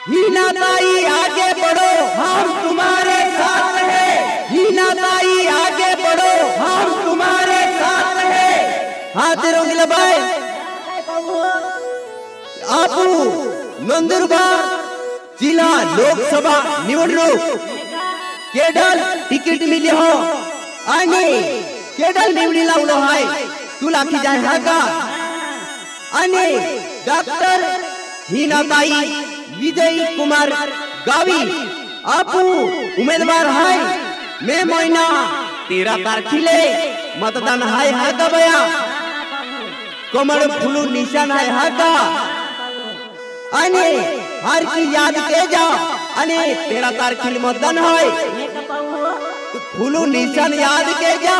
हीना ताई आगे बढ़ो, हम तुम्हारे साथ हैं। हीना ताई आगे बढ़ो, हम तुम्हारे साथ हैं। हाथ रोगिले भाई आपू नंदुरबार जिला लोकसभा निवडणूक केडल तिकीट मिली हो आणि केडल निवडी लावलो हाय तुला की जाय हा का आणि डॉक्टर हीनाताई विजय कुमार गावी आपू उमेदवार हाय मे महिना 13 तारखेले मतदान हाय हा का बया कमळ फुलू निशान हाय हा का आणि हर की याद के जा आणि 13 तारखेले मतदान हाय फुलू निशान याद के जा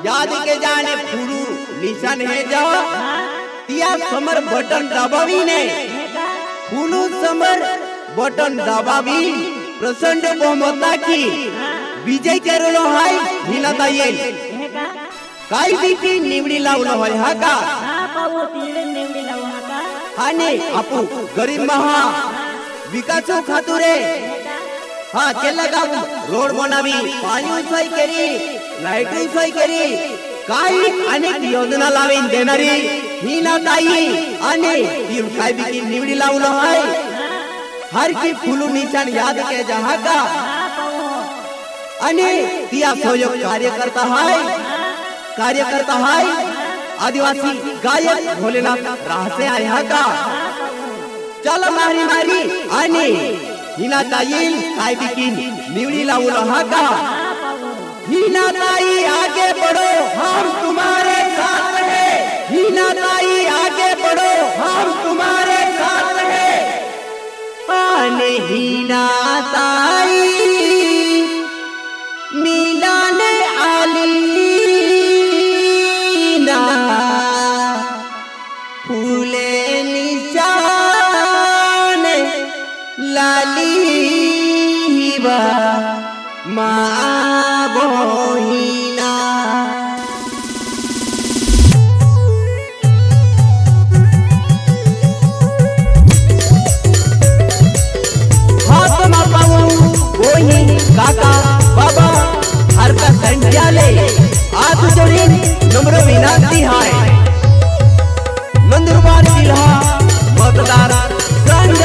याद के जा आणि फुलू निशान हे जा तिया समर बटन दाबावी ने फुलू समर बटन दाबावी प्रचंड बहुमताची विजय केरलो हाय हीनाताई काय देखी निवडी लावलो हाय हा का आणि आपू गरीब महा विकासो खातुरे हा केला गाव रोड बनावी पाणी सोय केली लाईट सोय केली काही अनेक योजना लावीन देणारी हीनाताई आणि ती काय बिकी निवडी लावलो हाय हर की फुलू निशान याद के जहा का आणि तिया सहयोग कार्यकर्ता हाय आदिवासी गायक भोलेनाथ राहसे आहे हा का चल मारी मारी आणि हीनाताई काय बिकी निवडी लावलो हा का हीनाताई आगे बढ़ो हम तुम्हारे साथ हैं। हीनाताई आगे बढ़ो हम तुम्हारे साथ हैं। आने हीनाताई मिलन आली ना फूले निशान लाली बा माँ बोहिना हाथ मापाऊ बोही काका बाबा हर का संचाले हाथ जोड़ी नम्र विनंती है नंदुरबार जिला मतदार संघ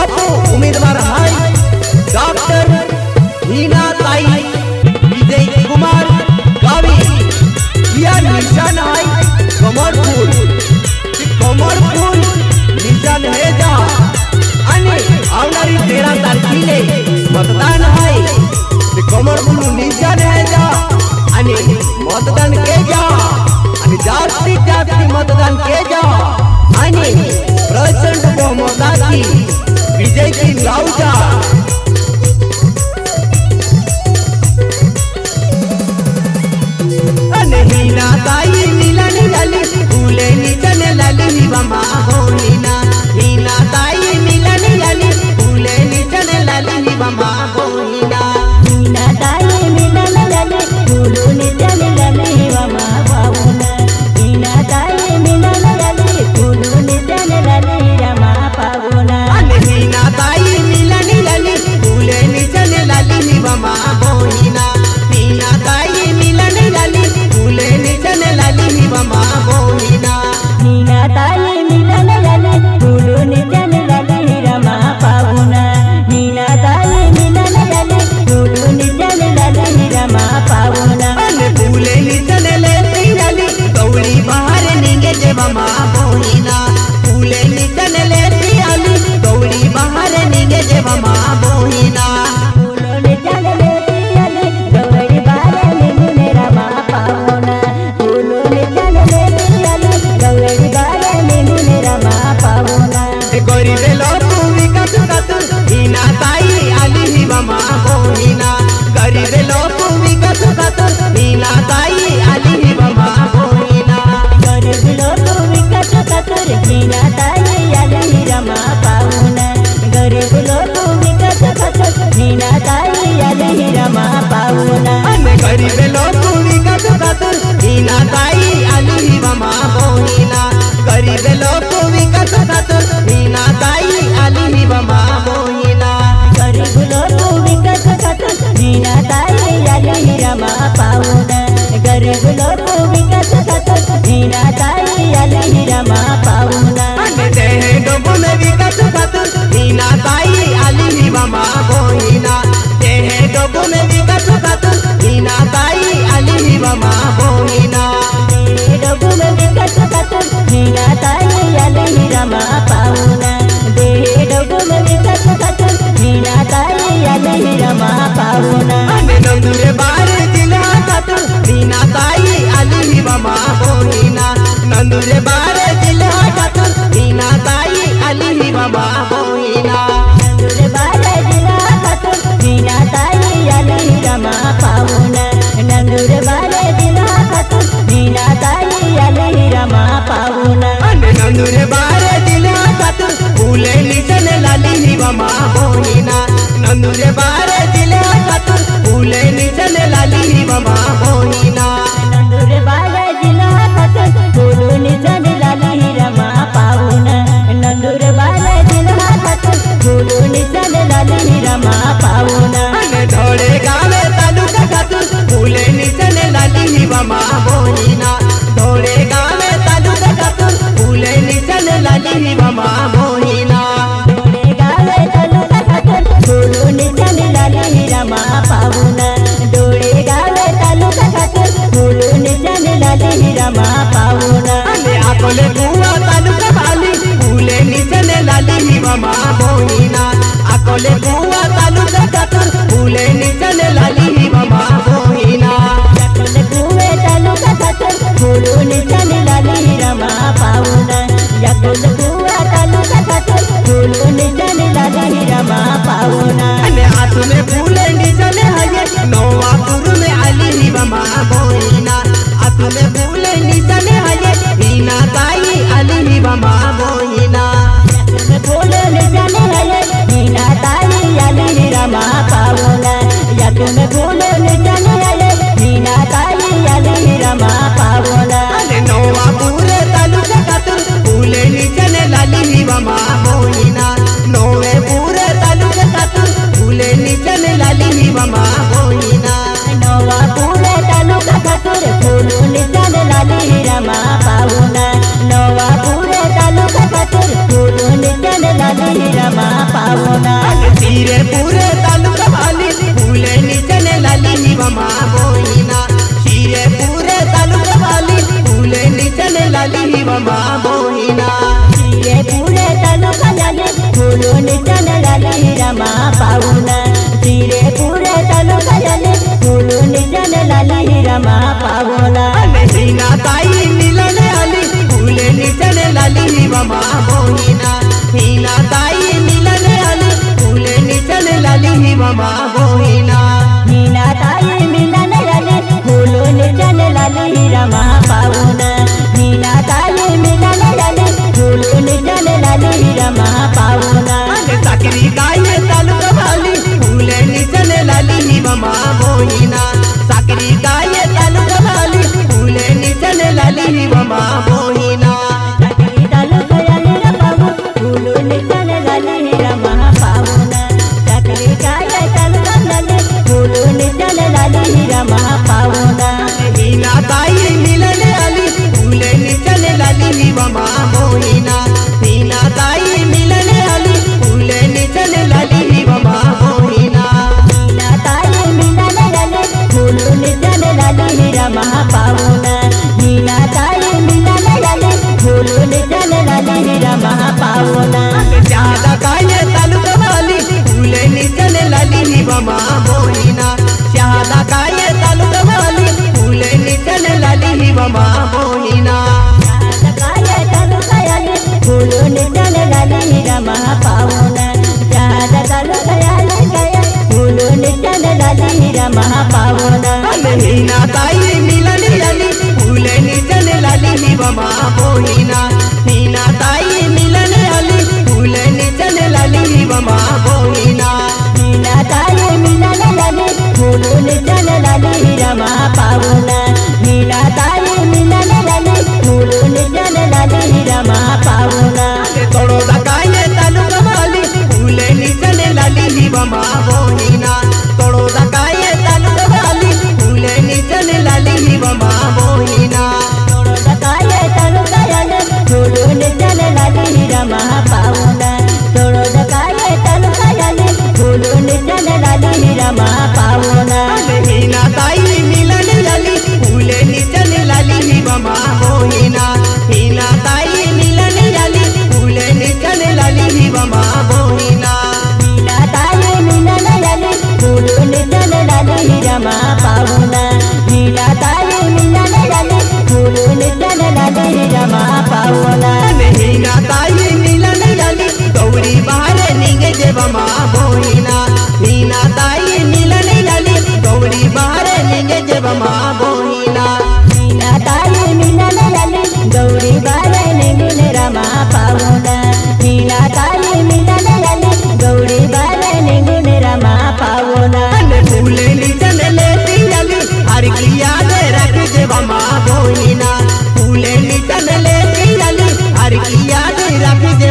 आपो उम्मीदवार है डॉक्टर हीनाताई विजय कुमार गावी या निशान है कमर फूल निशान है जा आणि आवणारी 13 तारखेले मतदान है कमर फूल निशान है जा आणि मतदान के जा आणि जास्तीत जास्त मतदान के जा आणि प्रचंड बहुमताची विजय की लावजा हीनाताई मिलन लाली फूले निशान लाली बमा होना हीनाताई मिलन लाली फूले निशान लाली बमा होना हीनाताई मिलन लाली फूले निशान लाली बमा पावना हीनाताई मिलन लाली फूले निशान लाली रमा पावना हीनाताई मिलन लाली फूले निशान लाली बमा होना हीनाताई मिलन लाली फूले निशान लाली बमा होना हीनाताई मिलन लाली फूले निशान लाली रमा पावना हीनाताई मिलन लाली फूले निशान लाली रमा पावना फूले निशान लाली गौरी बाहर निगे जे बमा होना फूले निशान लाली गौरी बाहर निगे जे बमा होना फूले निशान लाली गौरी बाहर निगे रमा पावना फूले निशान लाली गौरी बाहर निगे रमा पावना गौरी बेलो विकास खातर हीनाताई आली ही बमा होना गौरी बेलो विकास खातर हीनाताई आली ही बमा होना गरीब लोग विकास खातर हीनाताई आली रमा पावना गरीब लोग विकास खातर हीनाताई आली रमा पावना गरीब लोग विकास खातर हीनाताई आली ही बमा होना गरीब लोग विकास खातर हीना ताई आली ही बमा मोहिना गरीब लोक विकत खातर हीना ताई आली ही रमा पाहुणा गरीब लोक विकत खातर हीना ताई आली ही रमा पाहुणा डोबो में विकत खातर हीना ताई आली ही बमा मोहिना डोबो में विकत खातर हीना ताई आली ही बमा मोहिना डोबो में विकत खातर हीना ताई आली ही रमा पाहुणा डोबो में विकत खातर हीना ताई आली ही रमा पाहुणा नंदुरे बारे जिला खातर हीना ताई आली ही बमा मोहिना नंदुरे बारे जिला खातर हीना ताई आली ही बमा मोहिना नंदुरे बारे जिला खातर हीना ताई आली ही रमा पाहुणा नंदुरे बारे जिला खातर हीना ताई आली ही रमा पाहुणा नंदुरे बारे जिला खातर फूले निचन लाली ही बमा मोहिना नंदुरे बारे जिला खातर फूले निचन लाली ही बमा मोहिना नंदुरे बारे जिला खातर फूले निचन लाली ही रमा पाहुणा नंदुरे बारे जिला खातर फूले निचन लाली ही रमा पाहुणा धोड़े गावे तालुका खातर फूले निचन लाली ही बमा मोहिना धोड़े गावे तालुका खातर फूले निचन लाली ही बमा मोहिना धोड़े गावे तालुका खातर फूले निचन लाली ही रमा पाहुणा धोड़े गावे तालुका खातर फूले निचन लाली ही रमा पाहुणा आकोले कुआ तालुका वाली फूले निचन लाली ही बमा मोहिना आकोले कुआ तालुका खातर फूले निचन लाली ही बमा मोहिना याकोले कुवे तालुका खातर फूले निचन लाली ही रमा पाहुणा याकोले कुवा तालुका खातर फूले निचन लाली ही रमा पाहुणा हाथ में फूले निचन है नवापुर में आली ही बमा मोहिना हाथ में फूले निचन है हीना ताई आली ही बमा मोहिना फूले निचन है हीना ताई आली ही रमा पाहुणा याकोले फूले निचन है हीना ताई आली ही रमा पाहुणा नवापुर तालुका खातर फूले निचन लाली ही बमा मोहिना नवेपुर तालुका खातर फूले निचन लाली ही बमा मोहिना नवापुर तालुका खातर फूले निचन लाली ही रमा पाहुणा नवापुर तालुका खातर फूले निचन लाली ही रमा पाहुणा शीरेपुर तालुका वाली फूले निचन लाली ही बमा मोहिना शीरेपुर तालुका वाली फूले निचन लाली ही बमा मोहिना शीरेपुर तालुका लाली फूले निचन लाली ही रमा पाहुणा शीरेपुर तालुका लाली फूले निचन लाली ही रमा पाहुणा हीना ताई मिलन आली फूले निचन लाली ही बमा मोहिना हीना ताई मिलन आली फूले निचन लाली ही बमा मोहिना हीना ताई मिलन लाली फूले निचन लाली ही रमा पाहुणा हीना ताई मिलन लाली फूले निचन लाली ही रमा पाहुणा साकरी गाये तालुका वाली फूले निचन लाली ही बमा मोहिना साकरी गाये तालुका वाली फूले निचन लाली ही बमा मोहिना साकरी तालुका लाली बाबू फूले निचन लाली ही रमा पाहुणा साकरी गाये तालुका लाली फूले निचन लाली ही रमा पाहुणा हीना ताई मिलन आली फूले निचन लाली ही बमा मोहिना हीना ताई मिलन आली फूले निचन लाली ही बमा मोहिना हीना ताई मिलन लाली फूले निचन लाली ही रमा पाहुणा हीना ताई मिलन लाली फूले निचन लाली ही रमा पाहुणा ज्यादा गाये तालुका वाली फूले निचन लाली ही बमा मोहिना ज्यादा गाये तालुका वाली फूले निचन लाली ही बमा मोहिना गाये तालुका लाली फूले निचन लाली ही रमा पाहुणा ज्यादा तालुका लाली गाये फूले निचन लाली ही रमा पाहुणा हीना ताई मिलन आली फूले निचन लाली ही बमा मोहिना हीना ताई मिलन आली फूले निचन लाली ही बमा मोहिना हीना ताई मिलन लाली फूले निचन लाली ही रमा पाहुणा हीना ताई मिलन लाली फूले निचन लाली ही रमा पाहुणा थोड़ो दका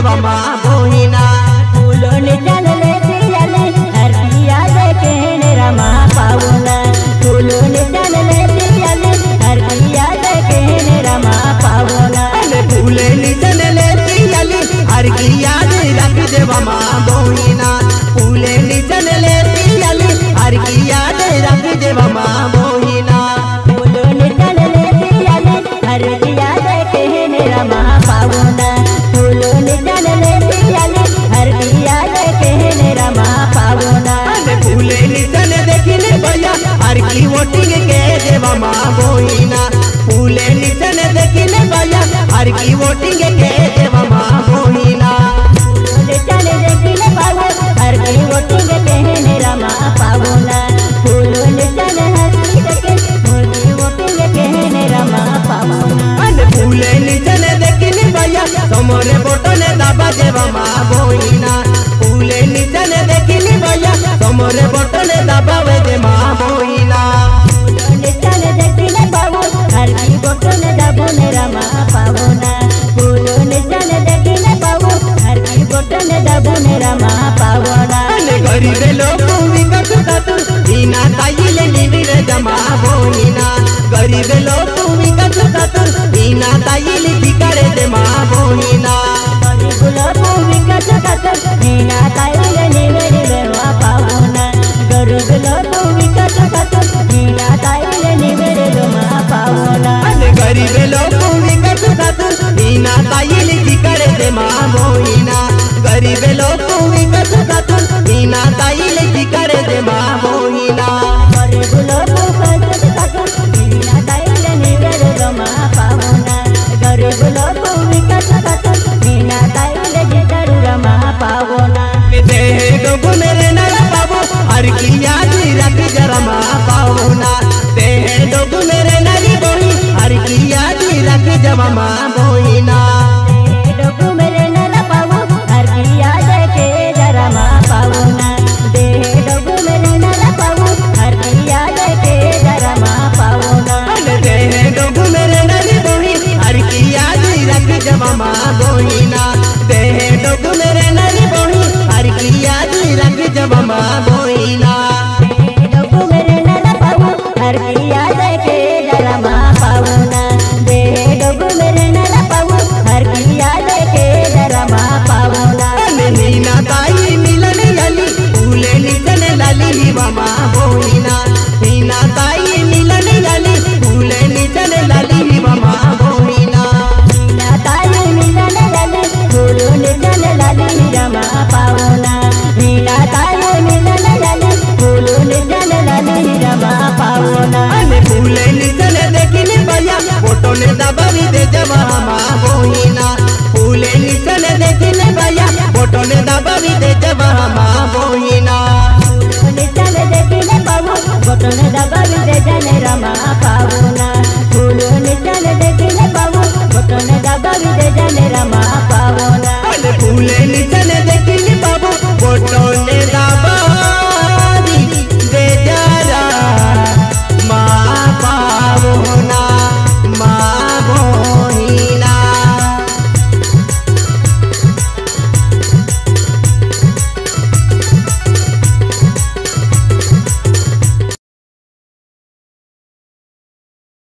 देवा माँ बोहिना फूलों निचन लेती आली हरकिया देखे रमा पावना फूलों निचन लेती आली हरकिया देखे रमा पावना फूले निचन लेती आली हरकिया रख देवा माँ बोहिना फूले निचन लेती आली हरकिया रख देवा माँ बोहिना फूलों निचन लेती आली हरकिया देखे रमा पावना फूलों निचन लेती आली हरकिया देखे रमा पावना फूले निचन देखिले भैया हर की वोटिंग के देवा माँ बोहिना फूले निचन देखिले भैया हर की वोटिंग के देवा माँ बोहिना निचन देखिले बाबू हर की वोटिंग के रमा पावना फूलों निचन हर की देखे मोदी वोटिंग के रमा पावना फूले निचन देखिले भैया तमरे बटन दाबा देवा माँ बोहिना फूले निचन देखिले भैया तमरे बटन दाबा दे माँ बोहिना निचन देखिले बाबू हर की वोटिंग दाबू रमा पावना फूलों निचन देखिले बाबू हर की वोटिंग दाबू रमा पावना गरीब लोग विकट तू बिना ताइले निविरे जमा बोहिना गरीब लोग विकट तू बिना ताइले भिकारे दे माँ बोहिना गरीब लोग विकट तू बिना ताइले निविरे रमा पावना गरीब लोग विकट तू बिना ताइले निविरे रमा पावना गरीब लोग विकट तू बिना ताइले भिकारे दे माँ बोहिना गरीब लोग विकट तू बिना ताइले भिकारे दे माँ बोहिना गरीब लोग विकट तू बिना ताइले निविरे रमा पावना गरीब लोग विकट तू बिना ताइले जितरु रमा पावना देह डोगु मेरे नर बाबू हर की याद रख जरा माँ पावना देह डोगु मेरे नरी बोही हर की याद रख जमा माँ बोहिना डोगु मेरे नर बाबू हर की याद के जरा मा पावना दे डोगु मेरे नर बाबू हर की याद के जरा मा पावना देह डोगु मेरे नरी बोही हर की याद रख जमा माँ बोहिना देह डोगु मेरे नरी बोही हर की याद रख जमा माँ बोहिना डोगु मेरे नर बाबू हर की याद के जरा मा पावना दे डोगु मेरे नर बाबू हर की याद के जरा मा पावना नीना ताई मिलन लाली फूले निचन लाली हिवा माँ बोहिना नीना ताई मिलन लाली फूले निचन लाली हिवा माँ बोहिना नीना ताई मिलन लाली फूलों निचन लाली रमा पावना नीना ताई मिलन लाली फूलों निचन लाली रमा पावना फूले निचन देखिले भैया फोटो ने दबावी दे जमा माँ बोहिना फूले निचन देखिले भैया फोटो ने दबावी दे जमा माँ बोहिना निचन देखिले बाबू फोटो ने दबावी दे जने रमा पावना फूलों निचन देखिले बाबू फोटो ने दबावी दे जने रमा पावना फूले निचन